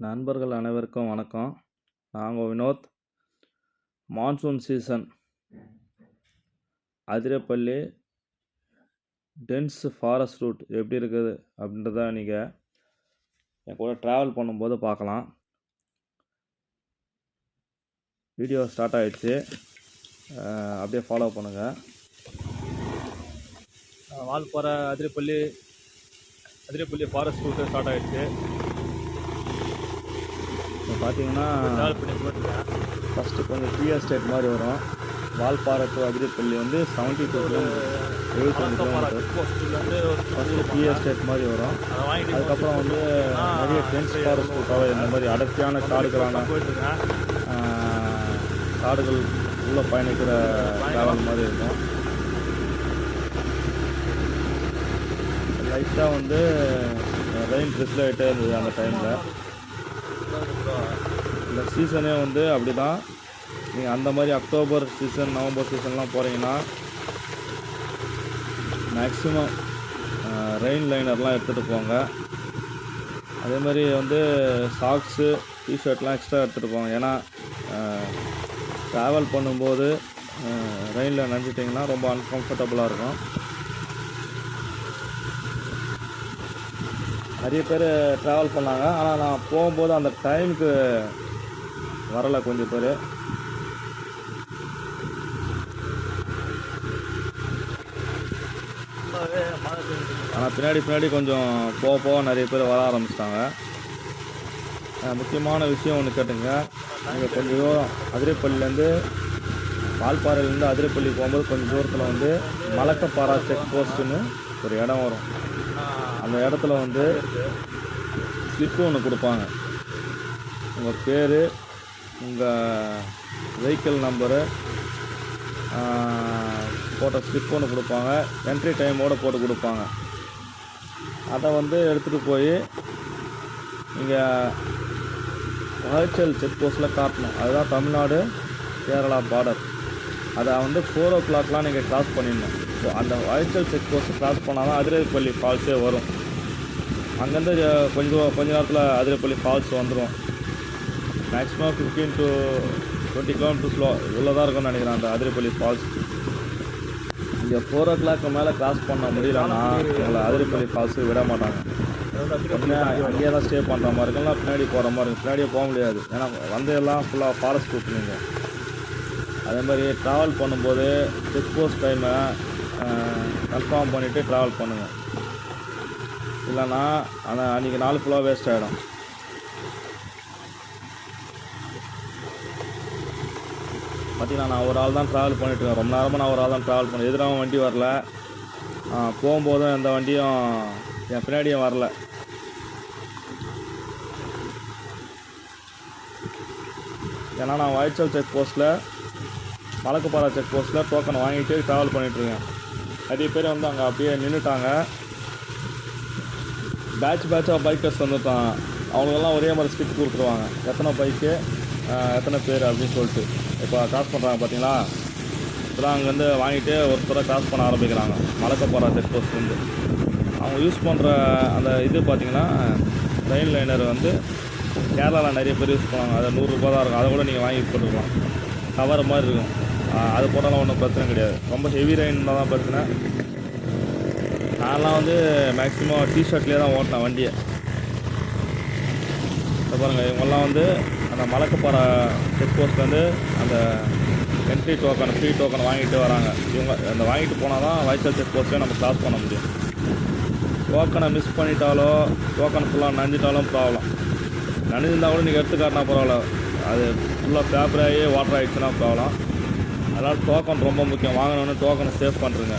நண்பர்கள் அனைவருக்கும் வணக்கம். நாங்கள் Vinoth. Monsoon season Athirappilly dense forest route எப்படி இருக்குது அப்படின்றத நீங்கள் என் கூட ட்ராவல் பண்ணும்போது பார்க்கலாம். வீடியோ ஸ்டார்ட் ஆகிடுச்சு, அப்படியே ஃபாலோ பண்ணுங்கள். Valparai Athirappilly forest route start ஆகிடுச்சு. இப்போ பார்த்தீங்கன்னா ஃபஸ்ட்டு கொஞ்சம் டீ எஸ்டேட் மாதிரி வரும். Valparai to Athirappilly 72 kilometre, 75 kilometre. First tea estate மாதிரி வரும். அதுக்கப்புறம் நிறைய டென்ஸ் ஃபாரஸ்ட் ரூட்டாக இந்த மாதிரி அடர்த்தியான காடுகள் உள்ளே பயணிக்கிற ட்ராவல் மாதிரி இருக்கும். லைட்டாக ரெயின் ட்ரிஸ்ல ஆகிட்டே இருந்தது அந்த டைமில். இந்த சீசனே அப்படி தான். நீங்கள் அந்த மாதிரி அக்டோபர் சீசன், நவம்பர் சீசன்லாம் போகிறீங்கன்னா மேக்ஸிமம் ரெயின் லைனர்லாம் எடுத்துகிட்டு போங்க. அதே மாதிரி சாக்ஸு, டிஷர்ட்லாம் எக்ஸ்ட்ரா எடுத்துகிட்டு போங்க. ஏன்னா ட்ராவல் பண்ணும்போது ரெயினில் நனைஞ்சிட்டிங்கன்னா ரொம்ப அன்கம்ஃபர்டபுளாக இருக்கும். நிறைய பேர் ட்ராவல் பண்ணாங்க, ஆனால் நான் போகும்போது அந்த டைமுக்கு வரலை கொஞ்சம் பேர். ஆனால் பின்னாடி கொஞ்சம் போக நிறைய பேர் வர ஆரம்பிச்சிட்டாங்க. முக்கியமான விஷயம் ஒன்று கேட்டுங்க. நீங்கள் கொஞ்சம் தூரம் அதிரப்பள்ளிலேருந்து, வால்பாறையிலேருந்து அதிரப்பள்ளி போகும்போது கொஞ்சம் தூரத்தில் மலக்கப்பாறை செக் போஸ்ட்டுன்னு ஒரு இடம் வரும். அந்த இடத்துல ஸ்லிப்பு ஒன்று கொடுப்பாங்க. உங்கள் பேர், உங்கள் வெஹிக்கிள் நம்பரு போட்ட ஸ்லிப் ஒன்று கொடுப்பாங்க. என்ட்ரி டைமோடு போட்டு கொடுப்பாங்க. அதை எடுத்துகிட்டு போய் நீங்கள் வாய்ச்சல் செக் போஸ்ட்டில் காட்டணும். அதுதான் தமிழ்நாடு கேரளா பார்டர். அதை 4 o'clockலாம் நீங்கள் கிராஸ் பண்ணிடணும். ஸோ அந்த வாய்ச்சல் செக் போஸ்ட்டு கிராஸ் பண்ணால் தான் அதிரப்பள்ளி ஃபால்ஸே வரும். அங்கேருந்து கொஞ்ச நேரத்தில் அதிரப்பள்ளி ஃபால்ஸ் வந்துடும். மேக்ஸிமம் 15 to 20 கிலோமீட்டர்ஸில் இவ்வளோ தான் இருக்கும்னு நினைக்கிறேன் அந்த அதிரப்பள்ளி ஃபால்ஸ். இங்கே 4 o'clock மேலே கிராஸ் பண்ண முடியலன்னா உங்களை அதிரப்பள்ளி ஃபால்ஸு விட மாட்டாங்க. அங்கேயே தான் ஸ்டே பண்ணுற மாதிரி இருக்குன்னா பின்னாடி போகிற மாதிரி இருக்கும். பின்னாடியே போக முடியாது, ஏன்னா வந்ததெல்லாம் ஃபுல்லாக ஃபாரஸ்ட் ரூட். நீங்கள் அதே மாதிரி ட்ராவல் பண்ணும்போது செக் போஸ்ட் டைமை கன்ஃபார்ம் பண்ணிவிட்டு ட்ராவல் பண்ணுங்கள். இல்லைன்னா ஆனால் அன்றைக்கி நாள் ஃபுல்லாக வேஸ்ட் ஆகிடும். பார்த்தீங்கன்னா நான் ஒரு ஆள் தான் ட்ராவல் பண்ணிட்டுருக்கேன். ரொம்ப நேரமாக நான் ஒரு ஆள் தான் ட்ராவல் பண்ணேன். எதிராகவும் வண்டி வரல, போகும்போதும் எந்த வண்டியும் என் பின்னாடியும் வரல. ஏன்னா நான் வாய்ச்சல் செக் போஸ்ட்டில், மலக்கப்பாறை செக் போஸ்ட்டில் டோக்கன் வாங்கிட்டு ட்ராவல் பண்ணிகிட்ருக்கேன். நிறைய பேர் அங்கே அப்படியே நின்றுட்டாங்க. பேட்சாக பைக்கர்ஸ் வந்துட்டாங்க. அவங்களுக்கெல்லாம் ஒரே மாதிரி ஸ்டிக் கொடுத்துருவாங்க, எத்தனை பைக்கு எத்தனை பேர் அப்படின்னு சொல்லிட்டு. இப்போ கிராஸ் பண்ணுறாங்க பார்த்தீங்களா, இப்போதான் அங்கேருந்து வாங்கிட்டு ஒருத்தரை கிராஸ் பண்ண ஆரம்பிக்கிறாங்க. மலக்கப்பாறை செக் போஸ்ட்லேருந்து அவங்க யூஸ் பண்ணுற அந்த இது பார்த்திங்கன்னா ரெயின் லைனர் கேரளாவில் நிறைய பேர் யூஸ் பண்ணுவாங்க. அது 100 ரூபா தான் இருக்கும். அதை கூட நீங்கள் வாங்கி போட்டுக்கலாம். கவர் மாதிரி இருக்கும். அது போட்டாலும் ஒன்றும் பிரச்சனை கிடையாது. ரொம்ப ஹெவி ரெயின் தான் பிரச்சனை. நான்லாம் மேக்ஸிமம் டிஷர்ட்லேயே தான் ஓட்டினேன் வண்டியை. இப்போ பாருங்கள், இவங்கெல்லாம் அந்த மலக்கப்பாறை செக் போஸ்ட்லேருந்து அந்த என்ட்ரி டோக்கன், ஃப்ரீ டோக்கன் வாங்கிட்டு வராங்க. இவங்க அந்த வாங்கிட்டு போனால் தான் வாய்ச்சல் செக் போஸ்ட்டே நம்ம கிராஸ் பண்ண முடியும். டோக்கனை மிஸ் பண்ணிட்டாலோ, டோக்கன் ஃபுல்லாக நனைஞ்சிட்டாலும் ப்ராப்ளம். நனைஞ்சிருந்தால் கூட நீங்கள் எடுத்து காட்டினா பரவாயில்ல, அது ஃபுல்லாக பேப்பர் ஆகி வாட்டர் ஆகிடுச்சுன்னா ப்ராப்ளம். அதனால் டோக்கன் ரொம்ப முக்கியம். வாங்கினோன்னு டோக்கனை சேவ் பண்ணுறேங்க.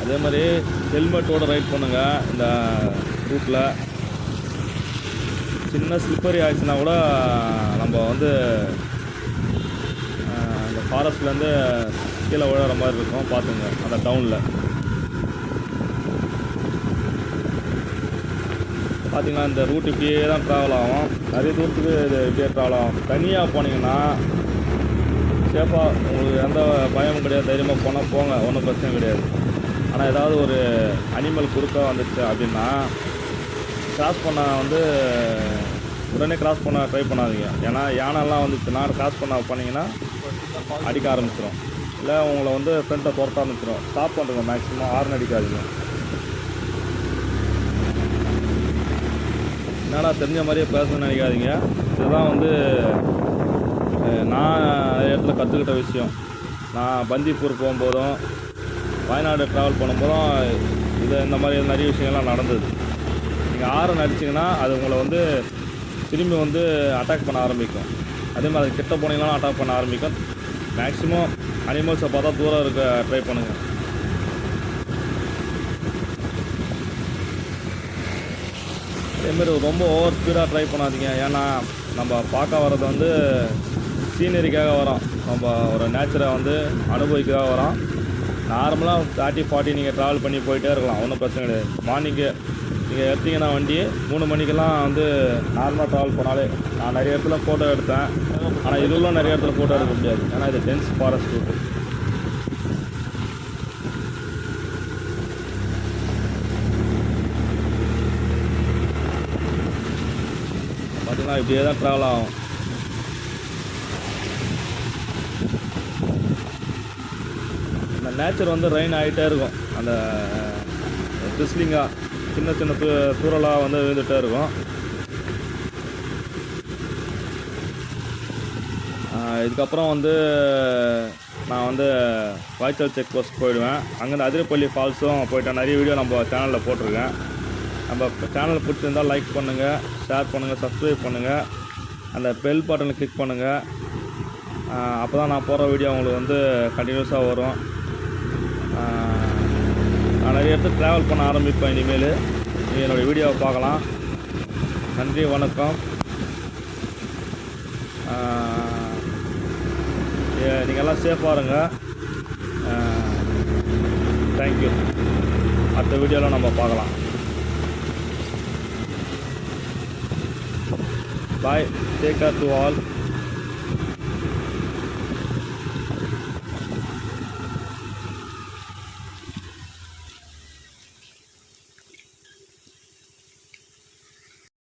அதே மாதிரி ஹெல்மெட்டோடு ரைட் பண்ணுங்கள். இந்த ரூட்டில் சின்ன ஸ்லிப்பரி ஆகிடுச்சுன்னா கூட நம்ம இந்த ஃபாரஸ்ட்லேருந்து கீழே விழுற மாதிரி இருக்கும். பார்த்துங்க அந்த டவுனில் பார்த்திங்கன்னா இந்த ரூட் இப்படியே தான் ட்ராவல் ஆகும். நிறைய தூரத்துக்கு இது இப்படியே ட்ராவல் ஆகும். தனியாக போனீங்கன்னா சேஃபாக, உங்களுக்கு எந்த பயமும் கிடையாது. தைரியமாக போனால் போங்க, ஒன்றும் பிரச்சனை கிடையாது. ஆனால் ஏதாவது ஒரு அனிமல் குறுக்க வந்துச்சு அப்படின்னா கிராஸ் பண்ண வந்து உடனே கிராஸ் பண்ண ட்ரை பண்ணாதீங்க. ஏன்னா யானைலாம் வந்துச்சுன்னா கிராஸ் பண்ணிங்கன்னா அடிக்க ஆரம்பிச்சிடும், இல்லை உங்களை வந்து ஃப்ரெண்டை துரத்த ஆரம்பிச்சிடும். ஸ்டாப் பண்ணுங்க, மேக்ஸிமம் ஹார்ன் அடிக்காதீங்க. என்னடா தெரிஞ்ச மாதிரியே பேசணும்னு நினைக்காதீங்க. இதுதான் வந்து நான் இடத்துல கற்றுக்கிட்ட விஷயம். நான் பந்திப்பூர் போகும்போதும் வயநாடு ட்ராவல் பண்ணும்போதும் இந்த மாதிரி நிறைய விஷயங்கள்லாம் நடந்தது. நீங்கள் ஹார்ன் அடிச்சிங்கன்னா அது உங்களை வந்து திரும்பி வந்து அட்டாக் பண்ண ஆரம்பிக்கும். அதே மாதிரி கிட்ட போனீங்கன்னாலும் அட்டாக் பண்ண ஆரம்பிக்கும். மேக்ஸிமம் அனிமல்ஸை பார்த்தா தூரம் இருக்க ட்ரை பண்ணுங்கள். அதேமாரி ரொம்ப ஓவர் ஸ்பீடாக ட்ரை பண்ணாதீங்க. ஏன்னா நம்ம பார்க்க வர்றது வந்து சீனரிக்காக வரோம், நம்ம ஒரு நேச்சரை வந்து அனுபவிக்காக வரோம். நார்மலாக 30-40 நீங்கள் ட்ராவல் பண்ணி போயிட்டே இருக்கலாம், ஒன்றும் பிரச்சனை கிடையாது. மார்னிங்கு நீங்கள் எடுத்தீங்கன்னா வண்டி 3 மணிக்கெல்லாம் வந்து நார்மலாக ட்ராவல் பண்ணாலே. நான் நிறைய இடத்துல ஃபோட்டோ எடுத்தேன், ஆனால் இதுலாம் நிறைய இடத்துல ஃபோட்டோ எடுக்க முடியாது, ஏன்னா இது டென்ஸ் ஃபாரஸ்ட் ரூட்டு. பார்த்தீங்கன்னா இப்படியே தான் ட்ராவல் ஆகும். அந்த நேச்சர் வந்து ரெயின் ஆகிட்டே இருக்கும். அந்த ட்ரிஸ்லிங்காக சின்ன சின்ன தூரலாக வந்து விழுந்துகிட்டே இருக்கும். இதுக்கப்புறம் வந்து நான் வந்து வாய்ச்சல் செக் போஸ்ட் போயிடுவேன். அங்கேருந்து அதிரப்பள்ளி ஃபால்ஸும் போயிட்டேன். நிறைய வீடியோ நம்ம சேனலில் போட்டிருக்கேன். நம்ம சேனல் பிடிச்சிருந்தால் லைக் பண்ணுங்கள், ஷேர் பண்ணுங்கள், சப்ஸ்கிரைப் பண்ணுங்கள், அந்த பெல் பட்டனை கிளிக் பண்ணுங்கள். அப்போ தான் நான் போகிற வீடியோ உங்களுக்கு வந்து கண்டினியூஸாக வரும். நான் நிறைய இடத்துல ட்ராவல் பண்ண ஆரம்பிப்பேன். இனிமேல் நீங்கள் என்னுடைய வீடியோவை பார்க்கலாம். நன்றி, வணக்கம். நீங்கள் எல்லாம் சேஃபாக இருங்க. தேங்க்யூ. அடுத்த வீடியோவில் நம்ம பார்க்கலாம். பாய், டேக் கேர் டு ஆல்.